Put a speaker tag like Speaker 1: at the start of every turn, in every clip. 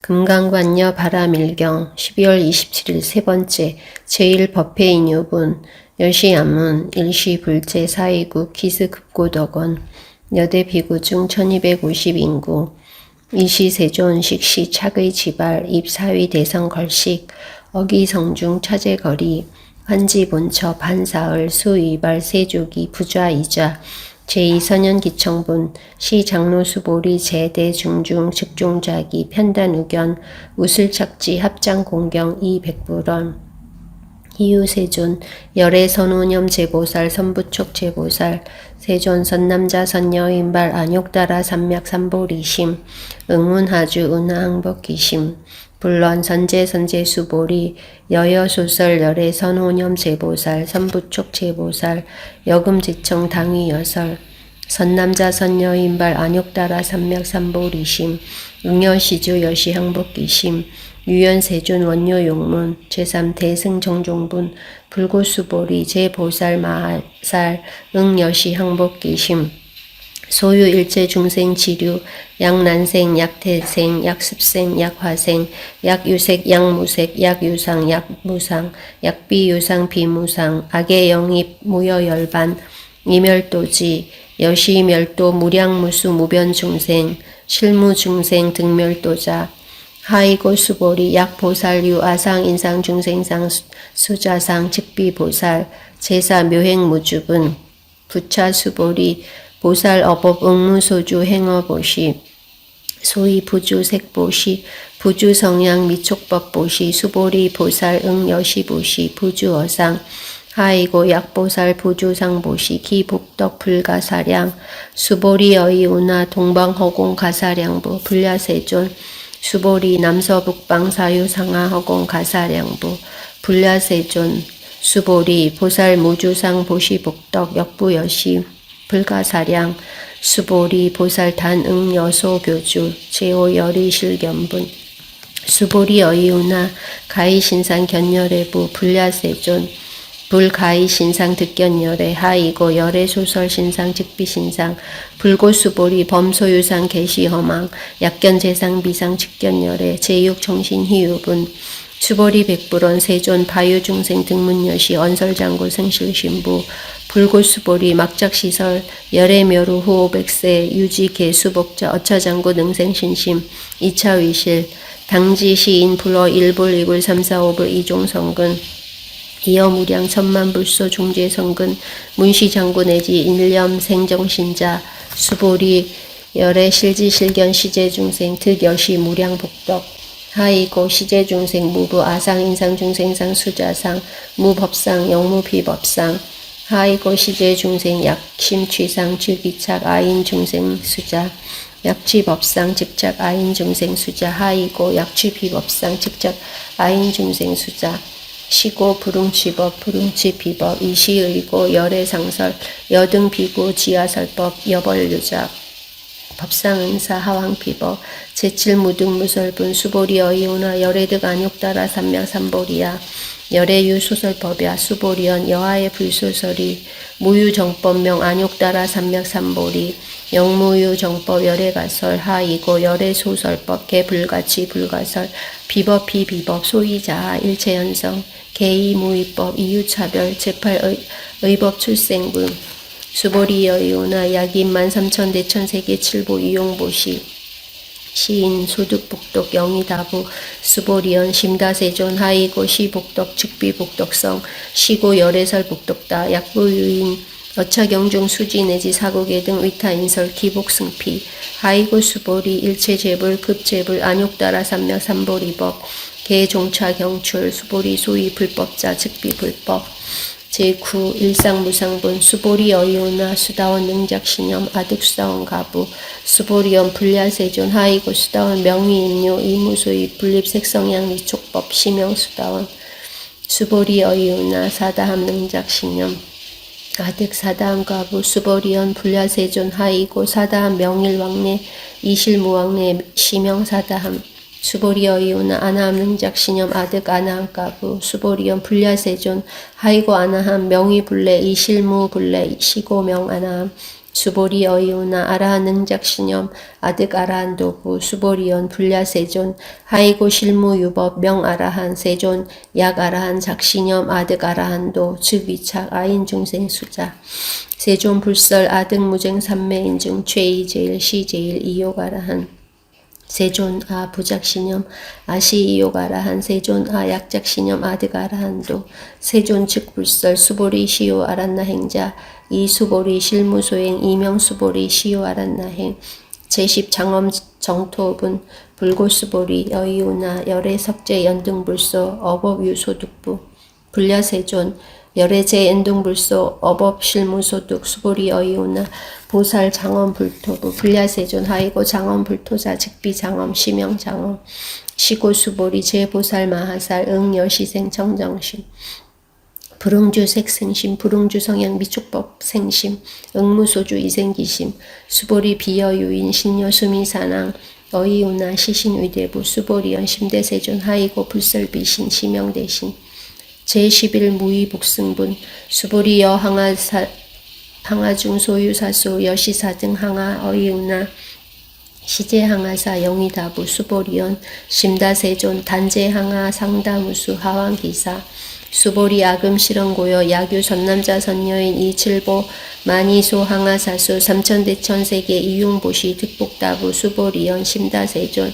Speaker 1: 금강관여 바라밀경 12월 27일 세 번째 제1법회인 요분 여시암문 일시불제 429 기스급고덕원 여대 비구 중 1250 인구 이시세존 식시 착의 지발 입사위 대성 걸식 어기성중 차제거리 환지본처 반사을 수이발 세조기 부좌이좌 제2선연기청분 시장로수보리 제대중중 즉종자기 편단우견 우슬착지 합장공경 이백불원 이유세존 열애선우념 제보살 선부촉 제보살 세존 선남자 선여인발 안욕따라 삼맥삼보리심 응문하주 은하항복기심 불런 선제수보리 여여소설 열애선호념 제보살 선부촉 제보살 여금지청 당위여설 선남자 선여인발 안욕따라 삼맥삼보리심 응여시주 여시항복기심 유연세존 원료용문 제3대승정종분 불고수보리 제보살 마살 응여시항복기심 소유일체중생 지류 약난생 약태생 약습생 약화생 약유색 약무색 약유상 약무상 약비유상 비무상 악의영입 무여열반 이멸도지 여시멸도 무량무수 무변중생 실무중생 등멸도자 하이고수보리 약보살유 아상인상 중생상 수자상 즉비보살 제사묘행무주분 부차수보리 보살 어법 응무소주 행어보시 소위 부주색보시 부주성향 미촉법보시 수보리 보살 응여시보시 부주어상 하이고 약보살 부주상보시 기복덕 불가사량 수보리 어이우나 동방허공 가사량부 불야세존 수보리 남서북방 사유상하 허공 가사량부 불야세존 수보리 보살 무주상 보시복덕 역부여시 불가사량 수보리 보살단 응여소교주 제오열이실견분 수보리 어이우나 가이신상 견열애부 불야세존 불가이신상 득견열애 하이고 열애소설 신상 즉비신상 불고수보리 범소유상 개시허망 약견재상 비상 측견열애 제6정신희유분 수보리 백불원 세존 바유중생 등문여시 언설장고 생실신부 불고수보리 막작시설 열애묘루 후오백세 유지개수복자 어차장고 능생신심 2차위실 당지시인 불어 1불 2불 3, 4, 5불 이종성근 이어무량 천만불소 중재성근 문시장구 내지 인렴 생정신자 수보리 열애 실지실견 시제중생 득여시 무량복덕 하이고 시제중생 무부 아상인상중생상 수자상 무법상 영무비법상 하이고 시제중생 약심취상 즉이착 아인중생 수자 약취법상 즉착 아인중생 수자 하이고 약취비법상 즉착 아인중생 수자 시고 불응취법 불응취비법 이시의고 열애상설 여등비고 지하설법 여벌유작 법상응사 하왕비법 제7무등무설분 수보리 어이우나 열애득 안욕따라 삼맥삼보리야 열애유 소설법야 수보리언 여하의 불소설이 무유정법명 안욕따라 삼맥삼보리 영무유정법 열애가설 하이고 열애소설법 개불가치 불가설 비법 비비법 소이자하 일체현성 개이무위법 이유차별 제8의법 출생분 수보리 여이오나 약인 13,000대천세계 칠보 이용보시 시인 소득복덕 영이다부 수보리언 심다세존 하이고 시복덕 즉비복덕성 시고 열애설 복덕다 약부유인 어차경중 수지 내지 사고계 등 위타인설 기복승피 하이고 수보리 일체재불 급재불 안욕따라 삼맥삼보리법 개종차경출 수보리 소위 불법자 즉비불법 제9 일상무상분 수보리 어이오나 수다원 능작신념 아득수다원 가부 수보리언 불야세존 하이고 수다원 명의인료 이무소위 분립색성향 미촉법 시명수다원 수보리 어이오나 사다함 능작신념 아득 사다함 가부 수보리언 불야세존 하이고 사다함 명일왕래 이실무왕래 시명사다함 수보리 어이오나 아나함 능작신념 아득 아나함 가부 수보리언 불야세존 하이고 아나함 명의불래 이실무불래 시고명 아나함 수보리 어이오나 아라한 능작신염 아득 아라한 도부 수보리연 불야세존 하이고 실무 유법 명 아라한 세존 약 아라한 작신염 아득 아라한도 즉 위착 아인 중생 수자 세존 불설 아득 무쟁 삼매인증 최이 제일 시 제일 이욕 아라한 세존 아 부작신염 아시 이욕 아라한 세존 아 약작신염 아득 아라한도 세존 즉 불설 수보리 시요 아란나 행자 이 수보리 실무소행 이명 수보리 시요 아란나행 제10 장엄 정토분 불고수보리 여의우나 열애 석재 연등불소 어법유소득부 불야세존 열애제 연등불소 어법실무소득 수보리 여의우나 보살 장엄 불토부 불야세존 하이고 장엄 불토자 즉비 장엄 시명 장엄 시고 수보리 제보살 마하살 응여시생 정정심 불응주 색생심, 불응주 성향 미축법 생심, 응무소주 이생기심, 수보리 비여유인 신여수미사낭, 어이우나 시신위대부, 수보리연 심대세존 하이고 불설비신 시명대신, 제11 무의복승분, 수보리 항하중 소유사수 여시사 등 항하 어이우나 시제항하사 영의다부 수보리연 심다세존 단제항하 상다무수 하왕기사 수보리 아금 실언고요 야규 선남자 선여인 이칠보 만이소 항하사수 삼천대천세계 이용보시 득복다부 수보리연 심다세존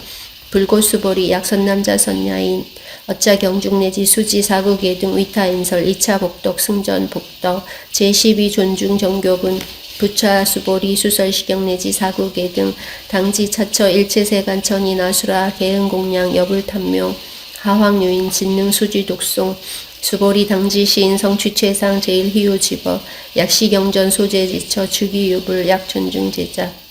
Speaker 1: 불고수보리 약선남자 선야인 어짜 경중내지 수지 사국예 등 위타인설 2차 복덕 승전 복덕 제12 존중 정교분 부차 수보리 수설시경 내지 사국예 등 당지 차처 일체세간천인 아수라 개응공량 여불탐묘 하황유인 진능 수지 독송 수보리 당지 시인 성취최상 제일희유 집어 약시경전 소재지처 주기유불 약존중제자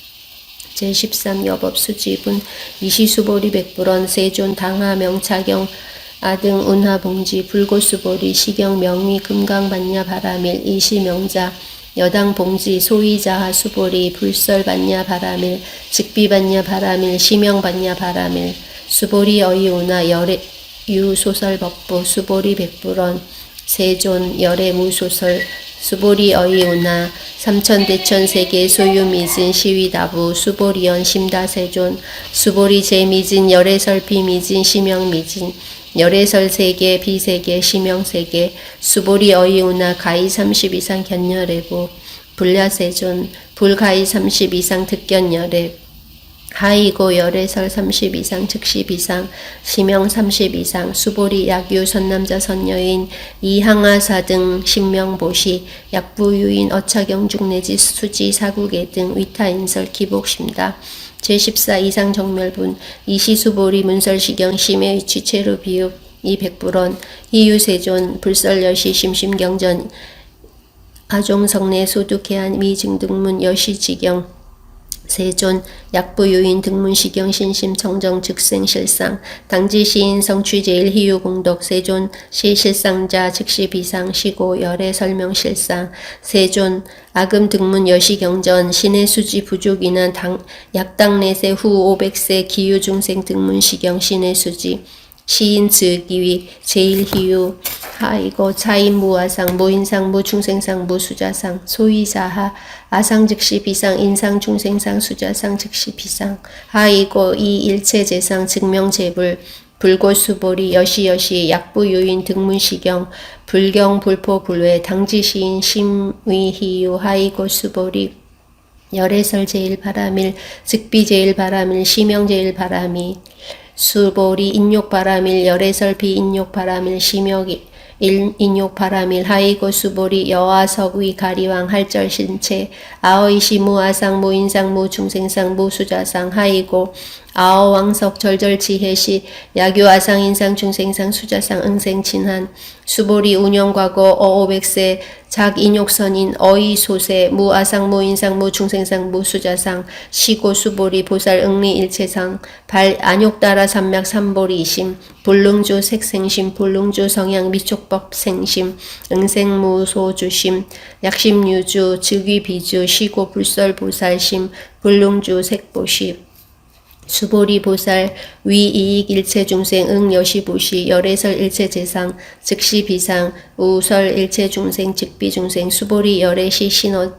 Speaker 1: 제13 여법 수지분 이시수보리 백불원 세존 당하 명차경 아등 운하봉지 불고수보리 시경 명위 금강반야 바라밀 이시명자 여당봉지 소위자하 수보리 불설반야 바라밀 직비반야 바라밀 시명반야 바라밀 수보리 어이우나 열애 유소설법부 수보리 백불원 세존 열애 무소설 수보리 어이우나 삼천대천세계 소유미진 시위다부 수보리연 심다세존 수보리 제미진 열애설 비미진 시명미진 열애설 세계 비세계 시명세계 수보리 어이우나 가이 30 이상 견열애부 불야세존 불가이 30 이상 득견열애 하이고 열애설 30 이상 즉시 비상 시명 30 이상 수보리 약유 선남자 선여인 이항하사 등 신명보시 약부유인 어차경중 내지 수지 사국예 등 위타인설 기복심다 제14 이상 정멸분 이시수보리 문설시경 심해 위치체루 비읍 이백불원 희유세존 불설여시 심심경전 아종성내 소득해안 미증등문 여시지경 세존 약부유인 등문시경 신심 청정 즉생 실상 당지 시인 성취 제일 희유 공덕 세존 시실상자 즉시 비상 시고 열애 설명 실상 세존 아금 등문 여시경전 신의 수지 부족 인한 약당 내세 후 500세 기유 중생 등문시경 신의 수지 시인 즉위위 제일희유 하이고 차인 무아상 무인상 무중생상 무수자상 소위자하 아상 즉시 비상 인상 중생상 수자상 즉시 비상 하이고 이 일체재상 증명재불 불고수보리 여시여시 약부유인 등문시경 불경 불포 불외 당지시인 심위희유 하이고 수보리 열애설 제일바라밀 즉비 제일바라밀 시명 제일바라밀 수보리 인욕바라밀 열애설 비인욕바라밀 시명이 인욕바라밀 하이고 수보리 여아석위 가리왕 할절신체 아어이시 무아상 무인상 무중생상 무수자상 하이고 아어왕석 절절지혜시 야교아상 인상 중생상 수자상 응생친한 수보리 운영과거 어오백세 작인욕선인 어이소세 무아상 무인상 무중생상 무수자상 시고 수보리 보살 응리일체상 발 안욕따라 삼맥 삼보리심 불능조 색생심 불능조 성향 미촉법 생심 응생무소주심 약심유주 즉위비주 시고 불설보살심 불능주 색보시 수보리 보살 위이익 일체중생 응여시보시 열애설 일체재상 즉시 비상 우설 일체중생 즉비중생 수보리 열애시 신어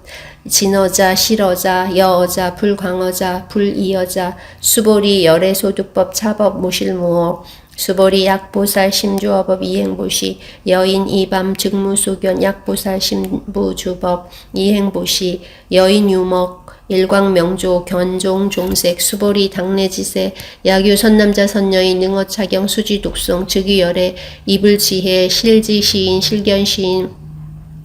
Speaker 1: 진어자 실어자 여어자 불광어자 불이어자 수보리 열애소득법 차법 무실무어 수보리 약보살 심주어법 이행보시 여인 이밤 즉무소견 약보살 심부주법 이행보시 여인 유목 일광명조 견종 종색 수보리 당내지세 야규 선남자 선여인 능어차경 수지독송 즉위열애 이불지혜 실지시인 실견시인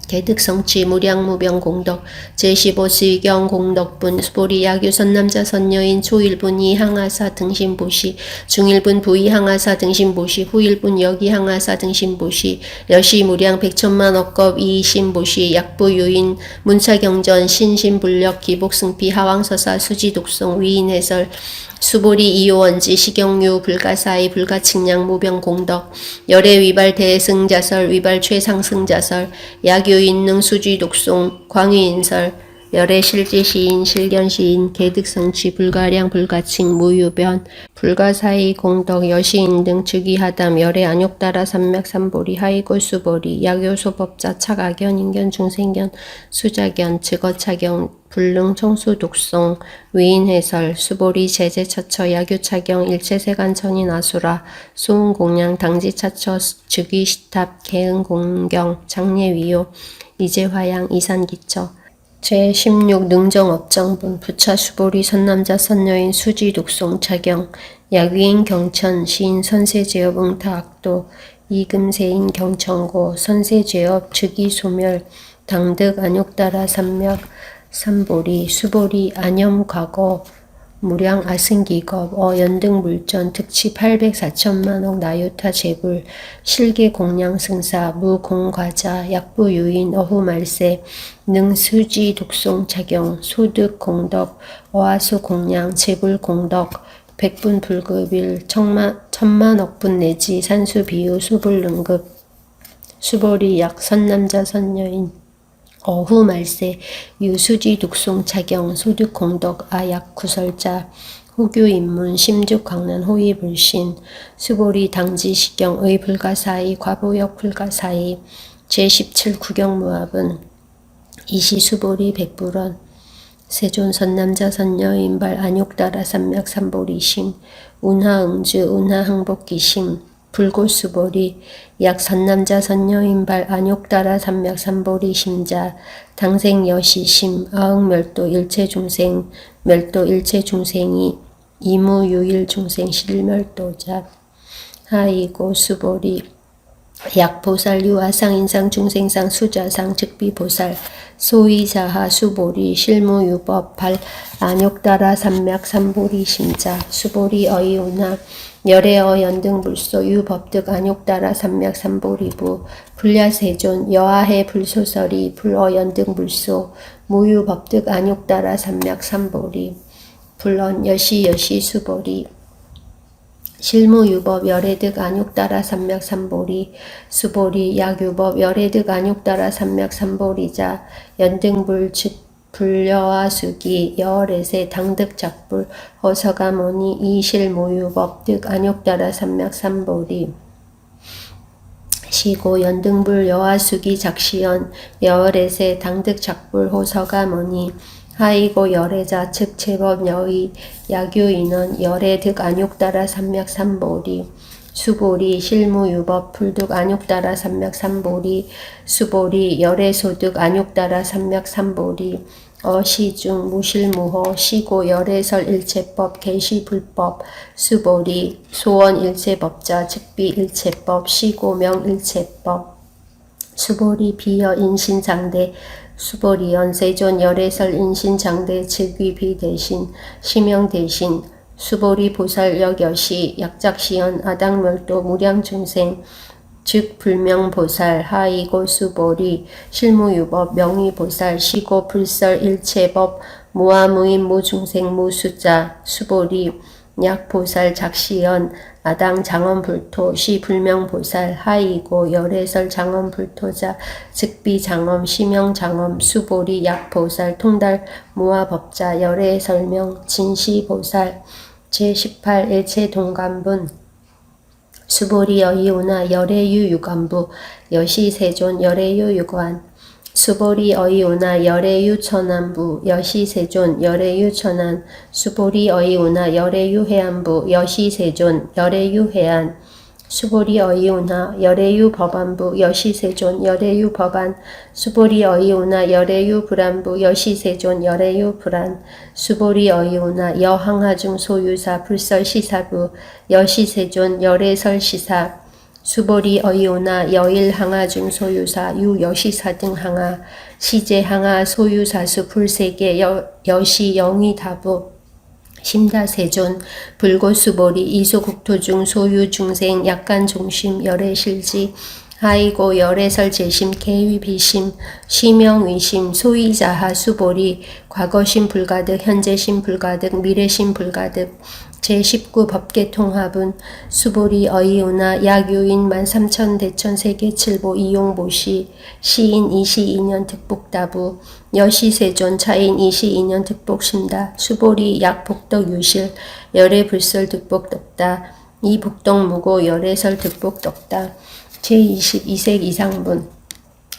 Speaker 1: 개득성취 무량무병 공덕 제15지경 공덕분 수보리 야규 선남자 선여인 초일분 이항하사 등신보시 중일분 부이항하사 등신보시 후일분 여기항하사 등신보시 여시 무량 백천만억겁 이신보시 약부유인 문차경전 신신불력 기복승피 하왕서사 수지독송 위인해설 수보리 이호원지 식용유 불가사의 불가측량 무병공덕 열애 위발 대승자설 위발 최상승자설 야교인능 수지독송 광위인설 열애 실지시인 실견시인 개득성취 불가량 불가칭 무유변 불가사의 공덕 여시인 등 즉위하담 열애 안욕따라 삼맥삼보리 하이골 수보리 야교소법자 차가견 인견 중생견 수자견 즉어차경 불능 청수독송 위인해설 수보리 제재처처 야교차경 일체세간천인 아수라 소은공양 당지차처 즉위시탑 개응공경 장례위요 이제화양 이산기처 제16 능정업정분 부차수보리 선남자 선여인 수지독송 차경 약위인 경천 시인 선세제업 응타악도 이금세인 경천고 선세제업 즉위소멸 당득 안욕따라 삼맥 삼보리 수보리 안염과거 무량 아승기겁 연등물전 특치 804천만억 나유타 제불 실계공량승사 무공과자 약부유인 어후말세 능수지 독송 착용 소득공덕 어하수공량 제불공덕 백분불급일 천만억분 내지 산수비유 수불능급 수보리 약 선남자 선여인 어후말세 유수지 독송 차경 소득공덕 아약 구설자 호규인문 심죽광란 호위불신 수보리 당지시경의 불가사의 과보역 불가사의 제17 구경무합은 이시수보리 백불원 세존 선남자 선여인발 안욕따라 삼맥 삼보리심 운하응주 운하항복기심 불고수보리 약 선남자 선여인발 안욕따라 삼맥 삼보리 심자 당생여시심 아흥멸도 일체중생 멸도 일체중생이 이무유일중생 실멸도자 하이고 수보리 약보살 유아상 인상중생상 수자상 즉비보살 소위자하 수보리 실무유법 발 안욕따라 삼맥 삼보리 심자 수보리 어이오나 열애어 연등불소 유법득 안욕따라 삼맥 삼보리부 불야세존 여하해 불소설이 불어 연등불소 무유법득 안욕따라 삼맥 삼보리 불언 여시 수보리 실무유법 열애득 안욕따라 삼맥 삼보리 수보리 약유법 열애득 안욕따라 삼맥 삼보리자 연등불 즉 불여하수기 여월에세 당득작불 허서가모니 이실모유법득 안욕따라 삼맥 삼보리 시고 연등불 여하수기 작시연 여월에세 당득작불 호서가모니 하이고 열애자 즉 제법 여의 야교인원 열애득 안욕따라 삼맥 삼보리 수보리 실무유법 불득 안욕따라 삼맥 삼보리 수보리 열애소득 안욕따라 삼맥 삼보리 어시중 무실무호 시고 열애설 일체법 개시불법 수보리 소원 일체법자 즉비 일체법 시고명 일체법 수보리 비여 인신장대 수보리연 세존 열애설 인신장대 즉위 비대신 시명대신 수보리 보살역 여시 약작시연 아당멸도 무량중생 즉 불명보살 하이고 수보리 실무유법 명의보살 시고 불설 일체법 무아무인 무중생 무수자 수보리 약보살 작시연 아당 장엄불토 시 불명보살 하이고 열애설 장엄불토자 즉비장엄 시명장엄 수보리 약보살 통달 무아법자 열애설명 진시보살 제18 일체동감분 수보리 여이오나 열애유유관부 여시세존 열애유유관 수보리 어이오나 열애유 천안부 여시세존 열애유 천안 수보리 어이오나 열애유 해안부 여시세존 열애유 해안 수보리 어이오나 열애유 법안부 여시세존 열애유 법안 수보리 어이오나 열애유 불안부 여시세존 열애유 불안 수보리 어이오나 여항하중 소유사 불설시사부 여시세존 열애설시사 수보리 어이오나 여일항하중 소유사 유여시사 등 항하 시제항하 소유사수 불세계 여시 영의다부 심다세존 불고수보리 이소국토중 소유중생 약간중심 열애실지 하이고 열애설 재심 개위비심 시명위심 소이자하 수보리 과거심 불가득 현재심 불가득 미래심 불가득 제19 법계통합은 수보리 어이오나 약유인 13,000 대천 세계칠보 이용보시 시인 22년 득복다부 여시세존 차인 22년 득복심다 수보리 약복덕 유실 열애불설 득복덕다 이복덕무고 열애설 득복덕다 제22색 이상분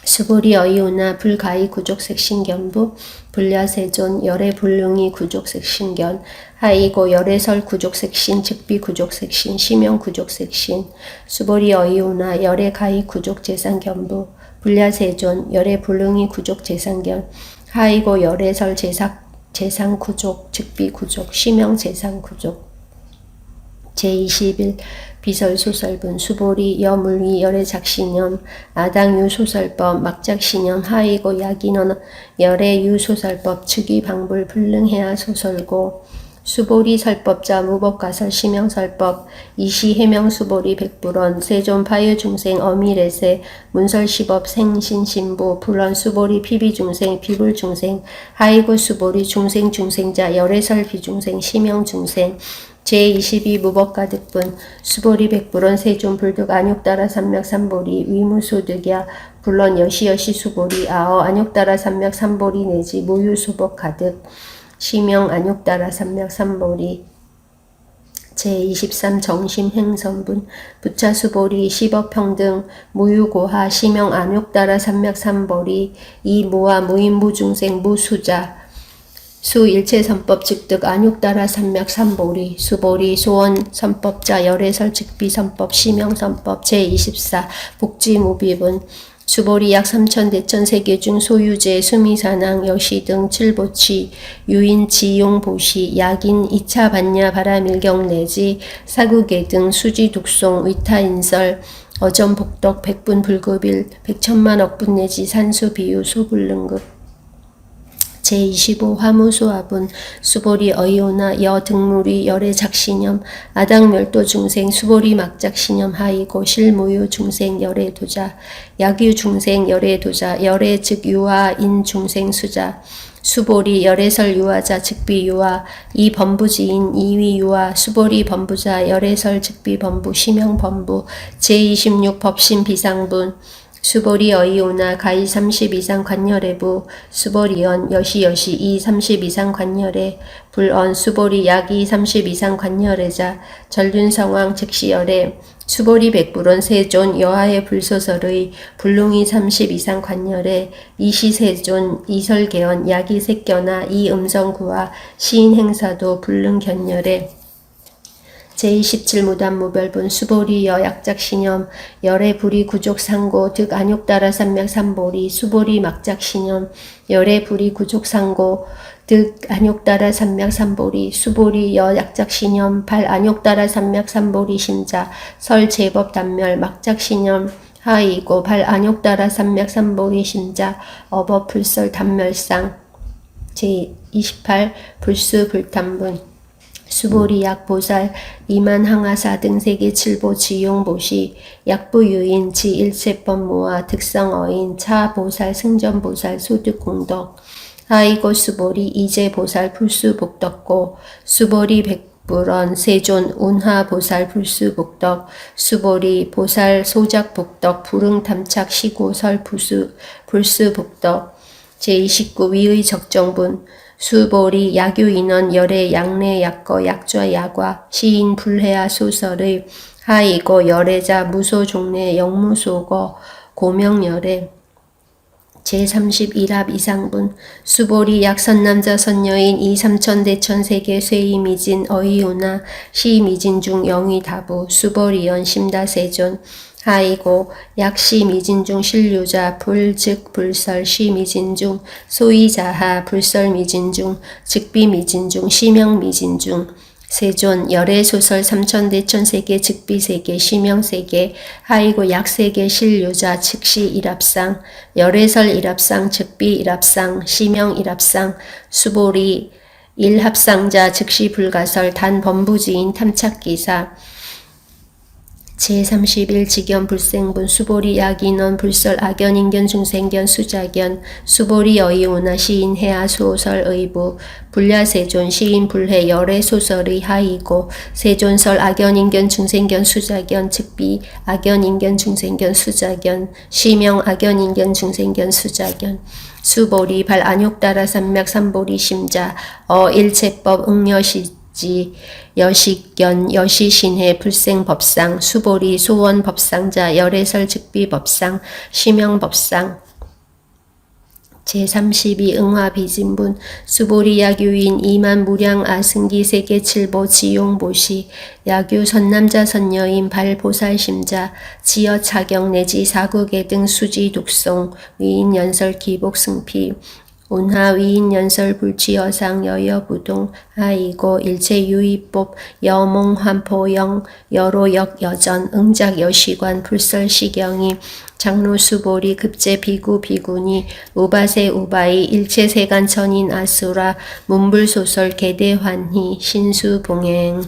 Speaker 1: 수보리 어이오나 불가이 구족색신견부 불야세존 열애불능이 구족색신견 하이고 열애설 구족색신 즉비 구족색신 시명 구족색신 수보리 어이오나 열애가이 구족재산견부 불야세존 열애불능이 구족재산견 하이고 열애설 재상구족 즉비 구족 시명 재상구족 제21 비설소설분 수보리 여물위 열애작신염 아당유소설법 막작신염 하이고 약인언 열애유소설법 즉위방불 불능해야 소설고 수보리 설법자 무법가설 시명설법 이시해명 수보리 백불원 세존 파유중생 어미레세 문설시법 생신신부 불원 수보리 피비중생 비불중생 하이고 수보리 중생중생자 열애설 비중생 시명중생 제22 무법가득분 수보리 백불원 세존 불득 안욕따라 삼맥 삼보리 위무소득야 불론 여시여시 수보리 아어 안욕따라 삼맥 삼보리 내지 무유수법 가득 시명 안욕따라 삼맥 삼보리 제23 정심행선분 부차수보리 시법평등 무유고하 시명 안욕따라 삼맥 삼보리 이무와 무인무중생 무수자 수일체선법 즉득 안욕따라 삼맥 삼보리 수보리 소원 선법자 열애설 즉비선법 시명선법 제24 복지무비분 수보리 약 3천 대천 세계 중 소유제 수미사낭 여시 등 칠보치 유인 지용보시 약인 2차 반야 바라밀경 내지 사국계 등 수지 독송 위타인설 어전복덕 백분 불급일 백천만 억분 내지 산수 비유 소불능급 제25 화무소합은 수보리 어이오나 여등물이 열애작신염 아당멸도중생 수보리 막작신염 하이고 실무유중생 열애도자 약유중생 열애도자 열애 즉 유아인 중생 수자 수보리 열애설 유아자 즉비 유아 이 범부지인 이위 유아 수보리 범부자 열애설 즉비 범부 시명 범부 제26 법신 비상분 수보리 어이오나 가이 30 이상 관열애부 수보리언 여시여시 이 30 이상 관열애 불언 수보리 약이 30 이상 관열애자 전륜성왕 즉시열애 수보리 백불원 세존 여하의 불소설의 불능이 30 이상 관열애 이시세존 이설계언 약이 색견아 이 음성구와 시인행사도 불능견열애 제27 무단무별분 수보리 여약작신염 열애불이 구족상고 득 안욕따라 삼맥 삼보리 수보리 막작신염 열애불이 구족상고 득 안욕따라 삼맥 삼보리 수보리 여약작신염 발 안욕따라 삼맥 삼보리 심자 설 제법 단멸 막작신염 하이고 발 안욕따라 삼맥 삼보리 심자 어법 불설 단멸상 제28 불수 불탄분 수보리 약보살 이만항하사 등 세계 칠보 지용보시 약부유인 지일체법무와 특성어인 차보살 승전보살 소득공덕 하이고 수보리 이제보살 불수복덕고 수보리 백불원 세존 운하보살 불수복덕 수보리 보살 소작복덕 불응탐착 시고설 불수복덕 제29 위의 적정분 수보리 약유인원 열애 약내 약거 약좌 약과 시인 불해야 소설의 하이고 열애자 무소 종래 영무소거 고명열애 제31합 이상분 수보리 약선남자 선여인 이삼천 대천 세계 쇠이미진 어이우나 시미진 중 영의다부 수보리연 심다세존 하이고 약시미진 중 신류자 불즉 불설 시미진 중 소이자하 불설미진 중 즉비미진 중 시명미진 중 세존 열애소설 삼천대천세계 즉비세계 시명세계 하이고 약세계 신류자 즉시 일합상 열애설 일합상 즉비 일합상 시명 일합상 수보리 일합상자 즉시 불가설 단 범부지인 탐착기사 제31 직연 불생분 수보리 약인원 불설 악연인견 중생견 수자견 수보리 어이오나 시인 해아 소설 의부 불야세존 시인 불해 열애 소설의 하이고 세존설 악연인견 중생견 수자견 즉비 악연인견 중생견 수자견 시명 악연인견 중생견 수자견 수보리 발 안욕따라 산맥 삼보리 심자 일체법 응여시 여식견 여시신해 불생법상 수보리 소원법상자 열애설 즉비법상 시명법상 제32 응화비진분 수보리 야규인 이만 무량 아승기 세계 칠보 지용보시 야규 선남자 선여인 발보살심자 지어 차경 내지 사국의 등 수지 독송 위인 연설 기복 승피 운하 위인 연설 불취여상 여여부동 하이고 일체 유의법 여몽환포영 여로역 여전 응작 여시관 불설시경이 장로수보리 급제 비구 비구니 우바세 우바이 일체 세간천인 아수라 문불소설 개대환희 신수봉행